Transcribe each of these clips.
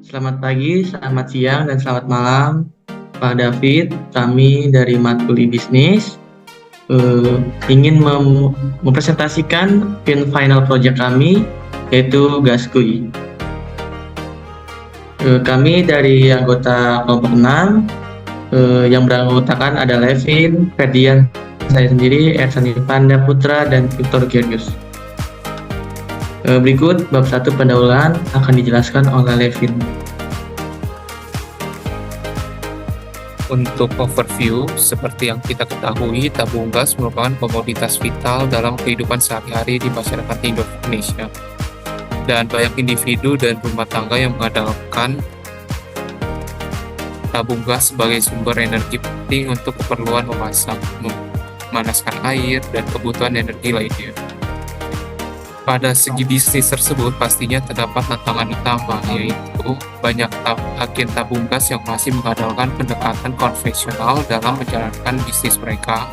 Selamat pagi, selamat siang, dan selamat malam, Pak David. Kami dari Matkul Bisnis ingin mempresentasikan pin final project kami, yaitu Gaskui. Kami dari anggota kelompok 6, yang beranggotakan ada Levin, Ferdian, saya sendiri, Ersan Panda Putra, dan Victor Georgius. Berikut bab 1 pendahuluan akan dijelaskan oleh Levin. Untuk overview, seperti yang kita ketahui, tabung gas merupakan komoditas vital dalam kehidupan sehari-hari di masyarakat Indonesia. Dan banyak individu dan rumah tangga yang mengandalkan tabung gas sebagai sumber energi penting untuk keperluan memasak, memanaskan air, dan kebutuhan energi lainnya. Pada segi bisnis tersebut pastinya terdapat tantangan utama, yaitu banyak agen tabung gas yang masih mengandalkan pendekatan konvensional dalam menjalankan bisnis mereka.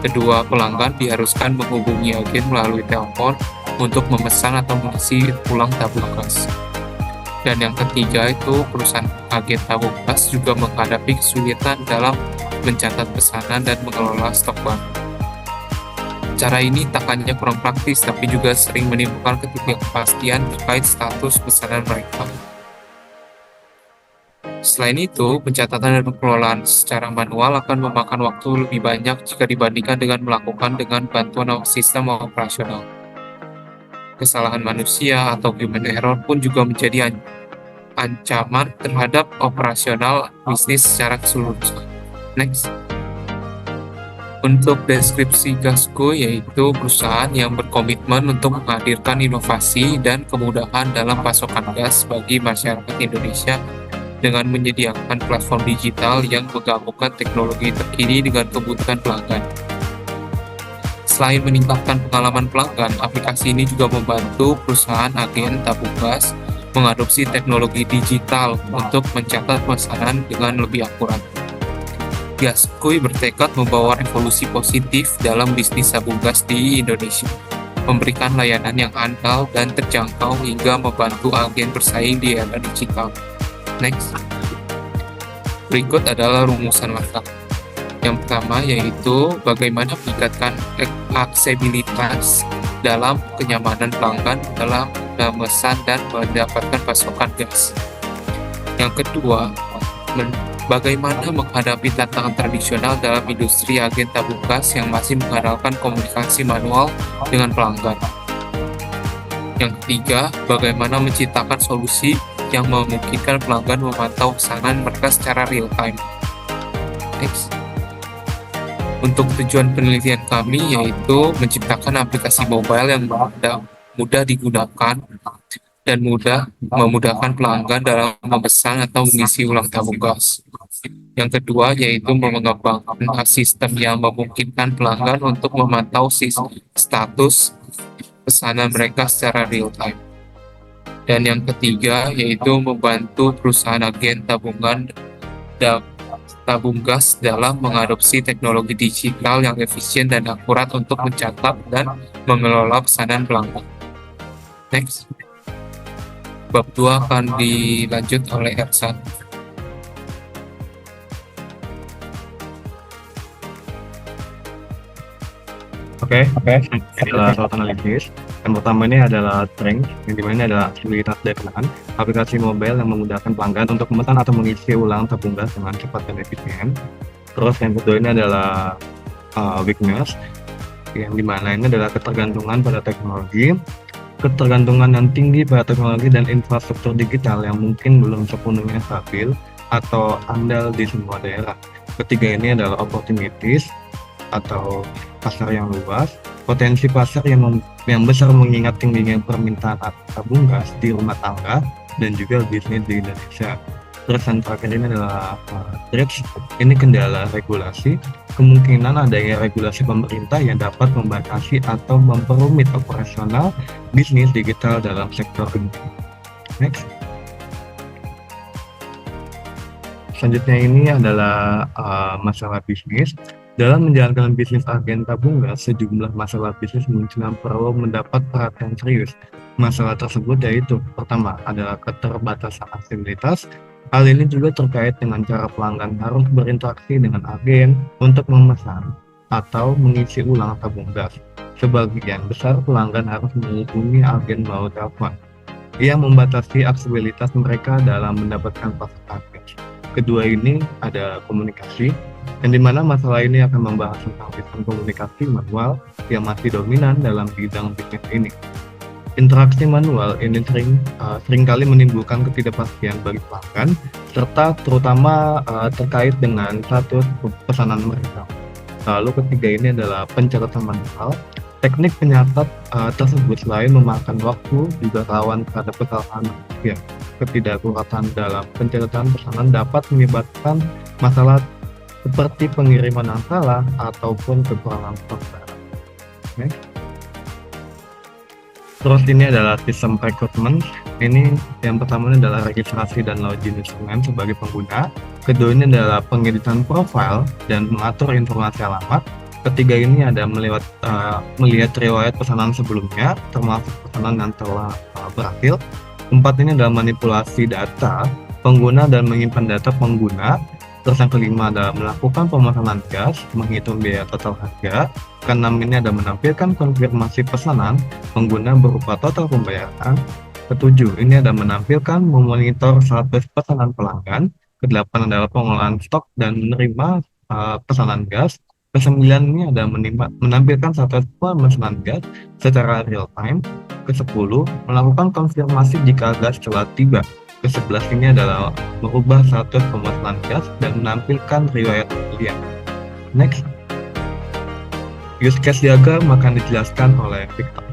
Kedua, pelanggan diharuskan menghubungi agen melalui telepon untuk memesan atau mengisi ulang tabung gas. Dan yang ketiga itu perusahaan agen tabung gas juga menghadapi kesulitan dalam mencatat pesanan dan mengelola stok baru. Cara ini tak hanya kurang praktis, tapi juga sering menimbulkan ketidakpastian terkait status pesanan mereka. Selain itu, pencatatan dan pengelolaan secara manual akan memakan waktu lebih banyak jika dibandingkan dengan melakukan dengan bantuan sistem operasional. Kesalahan manusia atau human error pun juga menjadi ancaman terhadap operasional bisnis secara keseluruhan. Next. Untuk deskripsi Gasco, yaitu perusahaan yang berkomitmen untuk menghadirkan inovasi dan kemudahan dalam pasokan gas bagi masyarakat Indonesia dengan menyediakan platform digital yang menggabungkan teknologi terkini dengan kebutuhan pelanggan. Selain meningkatkan pengalaman pelanggan, aplikasi ini juga membantu perusahaan agen tabung gas mengadopsi teknologi digital untuk mencatat pesanan dengan lebih akurat. Gaskui bertekad membawa revolusi positif dalam bisnis tabung gas di Indonesia, memberikan layanan yang andal dan terjangkau hingga membantu agen bersaing di era digital. Next. Berikut adalah rumusan langkah. Yang pertama yaitu bagaimana meningkatkan aksesibilitas dalam kenyamanan pelanggan dalam memesan dan mendapatkan pasokan gas. Yang kedua, bagaimana menghadapi tantangan tradisional dalam industri agen tabung gas yang masih mengandalkan komunikasi manual dengan pelanggan. Yang ketiga, bagaimana menciptakan solusi yang memungkinkan pelanggan memantau pesanan mereka secara real time. Next. Untuk tujuan penelitian kami yaitu menciptakan aplikasi mobile yang mudah digunakan dan memudahkan pelanggan dalam memesan atau mengisi ulang tabung gas. Yang kedua yaitu mengembangkan sistem yang memungkinkan pelanggan untuk memantau status pesanan mereka secara real time. Dan yang ketiga yaitu membantu perusahaan agen tabung gas dalam mengadopsi teknologi digital yang efisien dan akurat untuk mencatat dan mengelola pesanan pelanggan. Next. Bab 2 akan dilanjut oleh Ersan. Oke. Adalah suatu analisis. Yang pertama ini adalah Trank, yang dimana ini adalah aksesibilitas dari pelanggan, aplikasi mobile yang memudahkan pelanggan untuk memesan atau mengisi ulang tabung gas dengan cepat dan efisien. Terus yang kedua ini adalah weakness, yang dimana ini adalah ketergantungan pada teknologi, ketergantungan yang tinggi pada teknologi dan infrastruktur digital yang mungkin belum sepenuhnya stabil atau andal di semua daerah. Ketiga ini adalah opportunities atau pasar yang luas, potensi pasar yang besar mengingat tingginya permintaan tabung gas di rumah tangga dan juga bisnis di Indonesia. Terus yang terakhir ini adalah threats, ini kendala regulasi, kemungkinan adanya regulasi pemerintah yang dapat membatasi atau memperumit operasional bisnis digital dalam sektor ini. Next. Selanjutnya ini adalah masalah bisnis. Dalam menjalankan bisnis agen tabung gas, sejumlah masalah bisnis muncul yang perlu mendapat perhatian serius. masalah tersebut yaitu pertama adalah keterbatasan aksesibilitas. Hal ini juga terkait dengan cara pelanggan harus berinteraksi dengan agen untuk memesan atau mengisi ulang tabung gas. Sebagian besar pelanggan harus menghubungi agen melalui telepon yang membatasi aksesibilitas mereka dalam mendapatkan pasokan gas. Kedua ini ada komunikasi, yang dimana masalah ini akan membahas tentang sistem komunikasi manual yang masih dominan dalam bidang bisnis ini. Interaksi manual ini seringkali menimbulkan ketidakpastian bagi pelanggan, serta terutama terkait dengan status pesanan mereka. Lalu ketiga ini adalah pencatatan manual. Teknik penyatat tersebut selain memakan waktu, juga rawan terhadap kesalahan manusia. Ketidakakuratan dalam pencatatan pesanan dapat menyebabkan masalah seperti pengiriman yang salah ataupun kekurangan software. Next. Terus ini adalah sistem rekrutmen. Ini yang pertama ini adalah registrasi dan login instrumen sebagai pengguna. Kedua ini adalah pengeditan profil dan mengatur informasi alamat. Ketiga ini ada melihat riwayat pesanan sebelumnya, termasuk pesanan yang telah berakhir. Keempat ini adalah manipulasi data pengguna dan menyimpan data pengguna. Terus yang kelima adalah melakukan pemesanan gas, menghitung biaya total harga. Keenam ini ada menampilkan konfirmasi pesanan pengguna berupa total pembayaran. Ketujuh ini ada menampilkan memonitor status pesanan pelanggan. Kedelapan adalah pengolahan stok dan menerima pesanan gas. Kesembilan ini ada menampilkan status pemesanan gas secara real time. Kesepuluh melakukan konfirmasi jika gas telah tiba. Ke-11 ini adalah merubah status pemesanan gas dan menampilkan riwayat pembelian. Next. Use case diagram akan dijelaskan oleh Victor.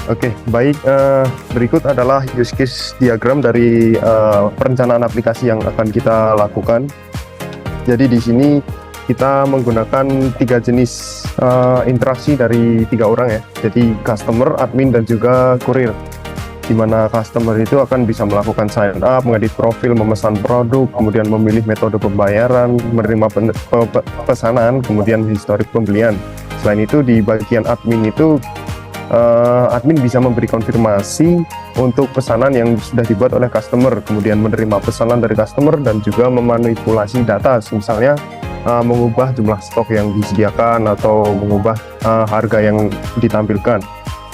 Oke, baik. Berikut adalah use case diagram dari perencanaan aplikasi yang akan kita lakukan. Jadi di sini kita menggunakan 3 jenis interaksi dari 3 orang ya. Jadi customer, admin, dan juga kurir. Di mana customer itu akan bisa melakukan sign up, mengedit profil, memesan produk, kemudian memilih metode pembayaran, menerima pesanan, kemudian historik pembelian. Selain itu di bagian admin itu admin bisa memberi konfirmasi untuk pesanan yang sudah dibuat oleh customer, kemudian menerima pesanan dari customer dan juga memanipulasi data, misalnya mengubah jumlah stok yang disediakan atau mengubah harga yang ditampilkan.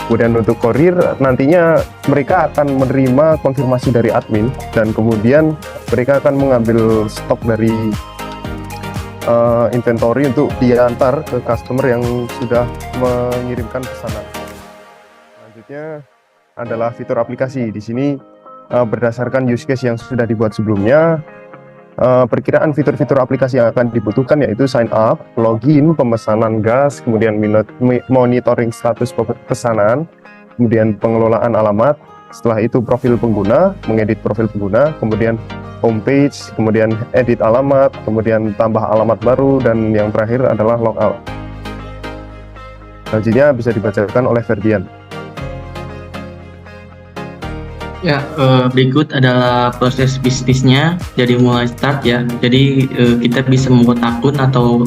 Kemudian untuk kurir, nantinya mereka akan menerima konfirmasi dari admin dan kemudian mereka akan mengambil stok dari inventory untuk diantar ke customer yang sudah mengirimkan pesanan. Selanjutnya adalah fitur aplikasi. Di sini berdasarkan use case yang sudah dibuat sebelumnya, perkiraan fitur-fitur aplikasi yang akan dibutuhkan yaitu sign up, login, pemesanan gas, kemudian monitoring status pesanan, kemudian pengelolaan alamat, setelah itu profil pengguna, mengedit profil pengguna, kemudian homepage, kemudian edit alamat, kemudian tambah alamat baru, dan yang terakhir adalah logout. Selanjutnya bisa dibacakan oleh Ferdian. Ya, berikut adalah proses bisnisnya. Jadi mulai start ya. Jadi kita bisa membuat akun atau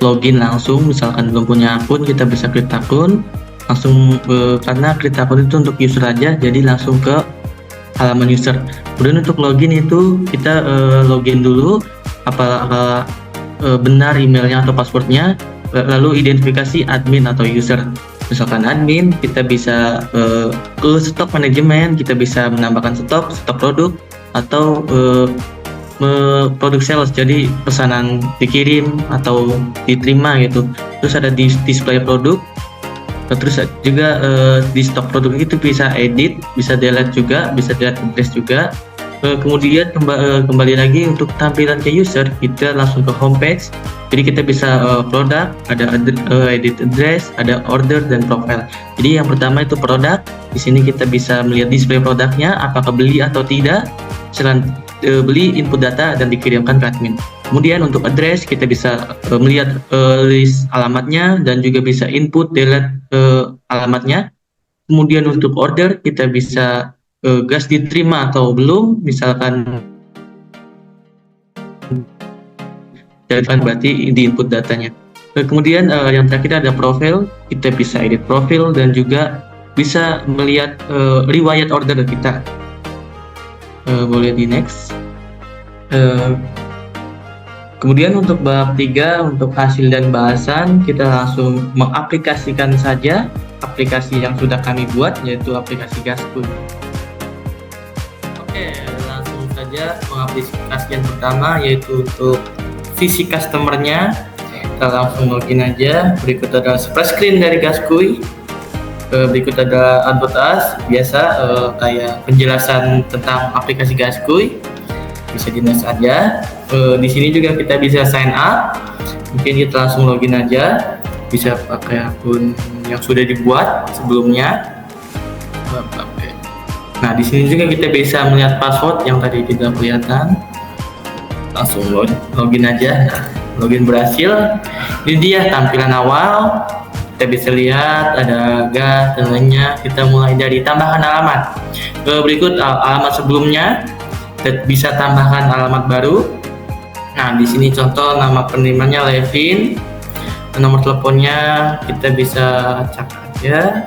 login langsung. Misalkan belum punya akun, kita bisa klik akun langsung, karena klik akun itu untuk user aja. Jadi langsung ke halaman user. Kemudian untuk login itu kita login dulu, apakah benar emailnya atau passwordnya. Lalu identifikasi admin atau user. Misalkan admin, kita bisa ke stok manajemen, kita bisa menambahkan stok produk, atau produk sales, jadi pesanan dikirim atau diterima gitu. Terus ada di display produk, terus juga di stok produk itu bisa edit, bisa delete juga, bisa delete address juga. Kemudian kembali lagi untuk tampilan ke user, kita langsung ke homepage. Jadi kita bisa produk, ada edit address, ada order, dan profile. Jadi yang pertama itu produk. Di sini kita bisa melihat display produknya, apakah beli atau tidak. Setelah beli, input data dan dikirimkan ke admin. Kemudian untuk address kita bisa melihat list alamatnya dan juga bisa input delete alamatnya. Kemudian untuk order kita bisa gas diterima atau belum, misalkan dan berarti di input datanya. Kemudian yang terakhir ada profil, kita bisa edit profil dan juga bisa melihat riwayat order kita. Boleh di next. Kemudian untuk bab 3, untuk hasil dan bahasan, kita langsung mengaplikasikan saja aplikasi yang sudah kami buat, yaitu aplikasi Gaskuy. Oke, langsung saja mengaplikasikan pertama, yaitu untuk sisi customer-nya. Kita langsung login aja. Berikut adalah splash screen dari Gaskuy. Berikut ada About Us, biasa kayak penjelasan tentang aplikasi Gaskuy. Bisa di-next aja. Di sini juga kita bisa sign up. Mungkin kita langsung login aja. Bisa pakai akun yang sudah dibuat sebelumnya. Oke. Nah, di sini juga kita bisa melihat password yang tadi tidak kelihatan. Langsung login aja. Nah, login berhasil. Ini dia tampilan awal. Kita bisa lihat ada gas dan lainnya. Kita mulai dari tambahan alamat. Berikut alamat sebelumnya. Kita bisa tambahkan alamat baru. Nah, di sini contoh nama penerimanya Levin. Nomor teleponnya kita bisa cek aja.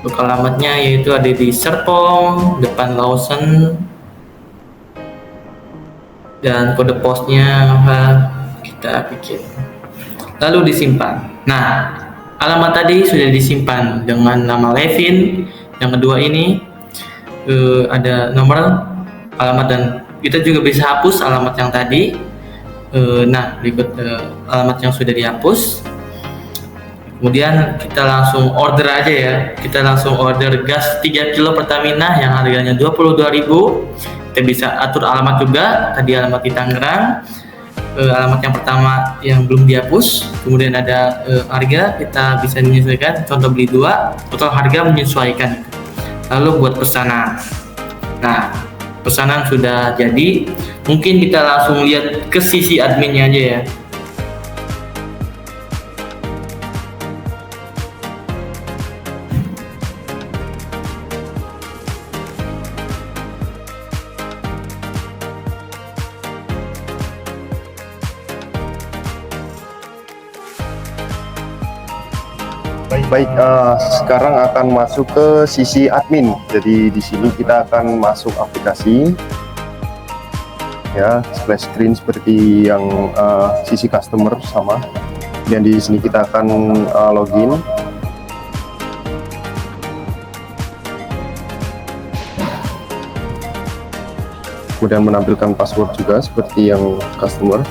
Untuk alamatnya yaitu ada di Serpong, depan Lawson. Dan kode posnya kita bikin. Lalu disimpan. Nah, alamat tadi sudah disimpan dengan nama Levin. Yang kedua ini ada nomor alamat dan kita juga bisa hapus alamat yang tadi. Nah, berikut alamat yang sudah dihapus. Kemudian kita langsung order aja ya. Kita langsung order gas 3 kilo Pertamina yang harganya 22.000. Kita bisa atur alamat juga. Tadi alamat di Tangerang. Alamat yang pertama yang belum dihapus. Kemudian ada harga, kita bisa menyesuaikan. Contoh beli 2, total harga menyesuaikan. Lalu buat pesanan. Nah, pesanan sudah jadi. Mungkin kita langsung lihat ke sisi adminnya aja ya. Baik, sekarang akan masuk ke sisi admin. Jadi di sini kita akan masuk aplikasi, ya, splash screen seperti yang sisi customer sama. Dan di sini kita akan login. Kemudian menampilkan password juga seperti yang customer.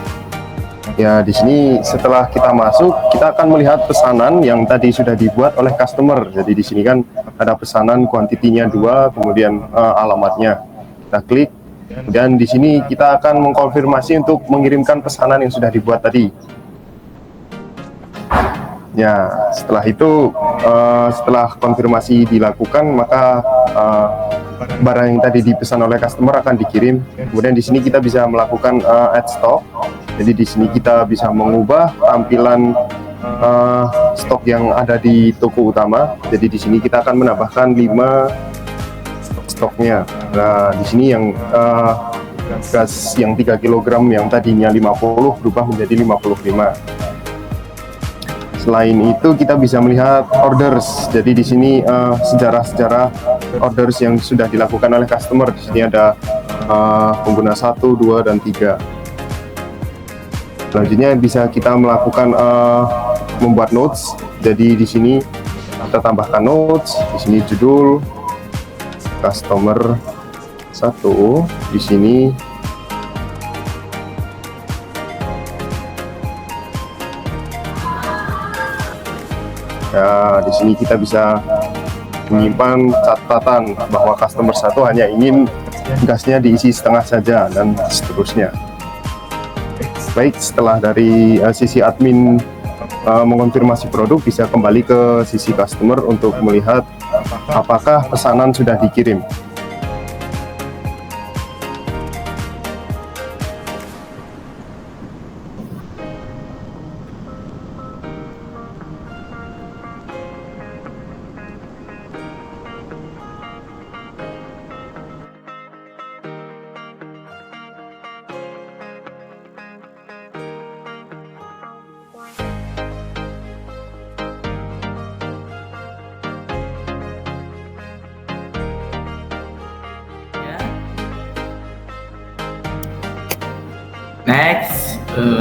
Ya, di sini setelah kita masuk, kita akan melihat pesanan yang tadi sudah dibuat oleh customer. Jadi di sini kan ada pesanan kuantitinya 2, kemudian alamatnya. Kita klik, dan di sini kita akan mengkonfirmasi untuk mengirimkan pesanan yang sudah dibuat tadi. Ya, setelah itu, setelah konfirmasi dilakukan, maka barang yang tadi dipesan oleh customer akan dikirim. Kemudian di sini kita bisa melakukan add stock. Jadi di sini kita bisa mengubah tampilan stok yang ada di toko utama. Jadi di sini kita akan menambahkan 5 stoknya. Nah, di sini yang gas yang 3 kg yang tadinya 50 berubah menjadi 55. Selain itu kita bisa melihat orders. Jadi di sini sejarah-sejarah orders yang sudah dilakukan oleh customer. Di sini ada pengguna 1, 2, dan 3. Selanjutnya bisa kita melakukan membuat notes. Jadi di sini kita tambahkan notes. Di sini judul customer 1. Di sini ya, di sini kita bisa menyimpan catatan bahwa customer 1 hanya ingin gasnya diisi setengah saja dan seterusnya. Baik, setelah dari sisi admin mengonfirmasi produk, bisa kembali ke sisi customer untuk melihat apakah pesanan sudah dikirim.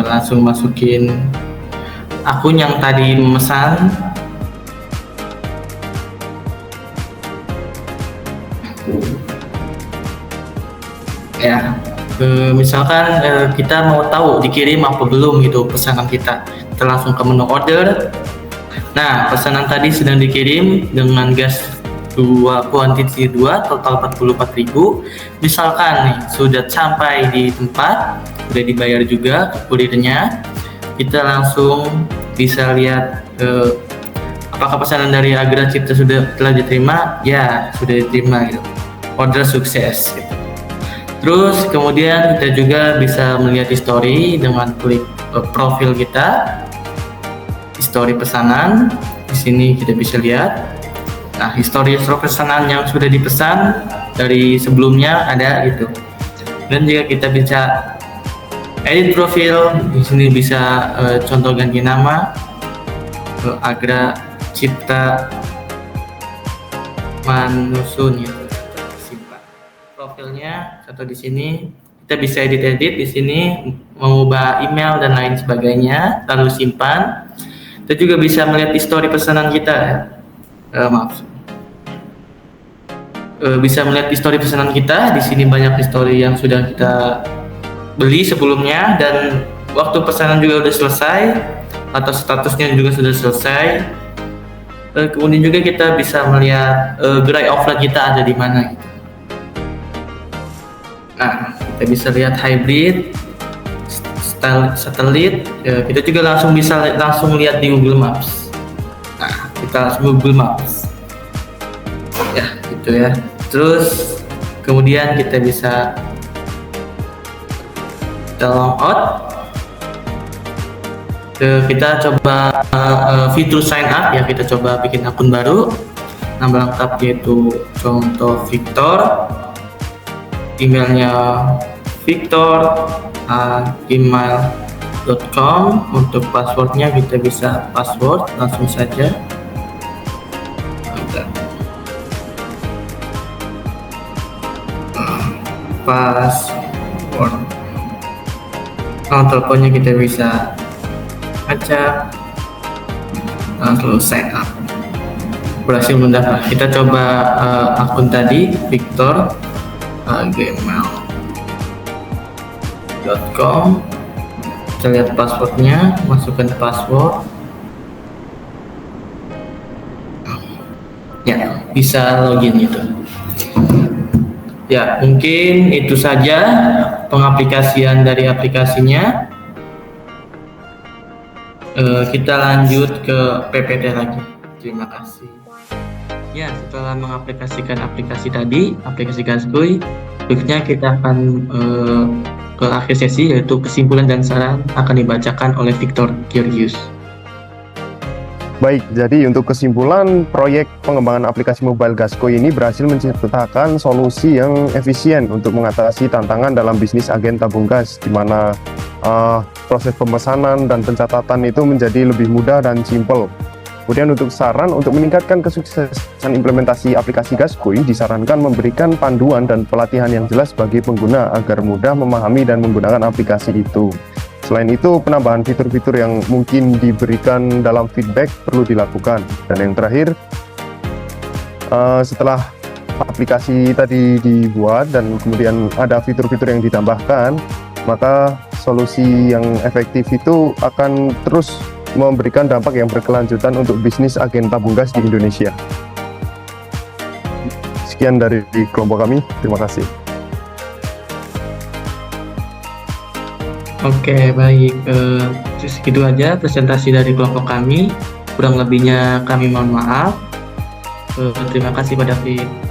langsung masukin akun yang tadi memesan. Ya, misalkan kita mau tahu dikirim apa belum gitu pesanan kita langsung ke menu order. Nah, pesanan tadi sedang dikirim dengan gas kuantiti 2 total 44.000. Misalkan nih sudah sampai di tempat, sudah dibayar juga ke kurirnya, kita langsung bisa lihat apakah pesanan dari Agra Cipta telah diterima. Ya, sudah diterima gitu. Order sukses gitu. Terus kemudian kita juga bisa melihat history dengan klik profil kita, history pesanan. Di sini kita bisa lihat. Nah, history pesanan yang sudah dipesan dari sebelumnya ada gitu. Dan juga kita bisa edit profil. Di sini bisa contoh ganti nama Agra Cipta Manusun gitu. Profilnya atau di sini kita bisa edit di sini, mengubah email dan lain sebagainya, lalu simpan. Kita juga bisa melihat histori pesanan kita. Bisa melihat histori pesanan kita. Di sini banyak histori yang sudah kita beli sebelumnya dan waktu pesanan juga sudah selesai atau statusnya juga sudah selesai. Kemudian juga kita bisa melihat gerai offline kita ada di mana gitu. Nah, kita bisa lihat hybrid, satelit. Kita juga bisa langsung lihat di Google Maps. Nah, kita langsung Google Maps. Ya, gitu ya. Terus kemudian kita bisa log out. Kita coba fitur sign up ya. Kita coba bikin akun baru. Nama lengkap yaitu contoh Victor. Emailnya victor@gmail.com. Untuk passwordnya kita bisa password langsung saja. Password. Teleponnya kita bisa acak. Lalu sign up. Berhasil mendaftar. Kita coba akun tadi Victor gmail.com. Kita lihat passwordnya, masukkan password. Ya, bisa login gitu. Ya, mungkin itu saja pengaplikasian dari aplikasinya. Kita lanjut ke PPT lagi. Terima kasih. Ya, setelah mengaplikasikan aplikasi tadi, aplikasi Gaskuy, berikutnya kita akan ke akhir sesi, yaitu kesimpulan dan saran akan dibacakan oleh Victor Georgius. Baik, jadi untuk kesimpulan, proyek pengembangan aplikasi mobile Gaskuy ini berhasil menciptakan solusi yang efisien untuk mengatasi tantangan dalam bisnis agen tabung gas, di mana proses pemesanan dan pencatatan itu menjadi lebih mudah dan simpel. Kemudian untuk saran untuk meningkatkan kesuksesan implementasi aplikasi Gaskuy, disarankan memberikan panduan dan pelatihan yang jelas bagi pengguna agar mudah memahami dan menggunakan aplikasi itu. Selain itu, penambahan fitur-fitur yang mungkin diberikan dalam feedback perlu dilakukan. Dan yang terakhir, setelah aplikasi tadi dibuat dan kemudian ada fitur-fitur yang ditambahkan, maka solusi yang efektif itu akan terus memberikan dampak yang berkelanjutan untuk bisnis agen tabung gas di Indonesia. Sekian dari kelompok kami, terima kasih. Oke, baik. Segitu aja presentasi dari kelompok kami. Kurang lebihnya kami mohon maaf. Terima kasih Pak David.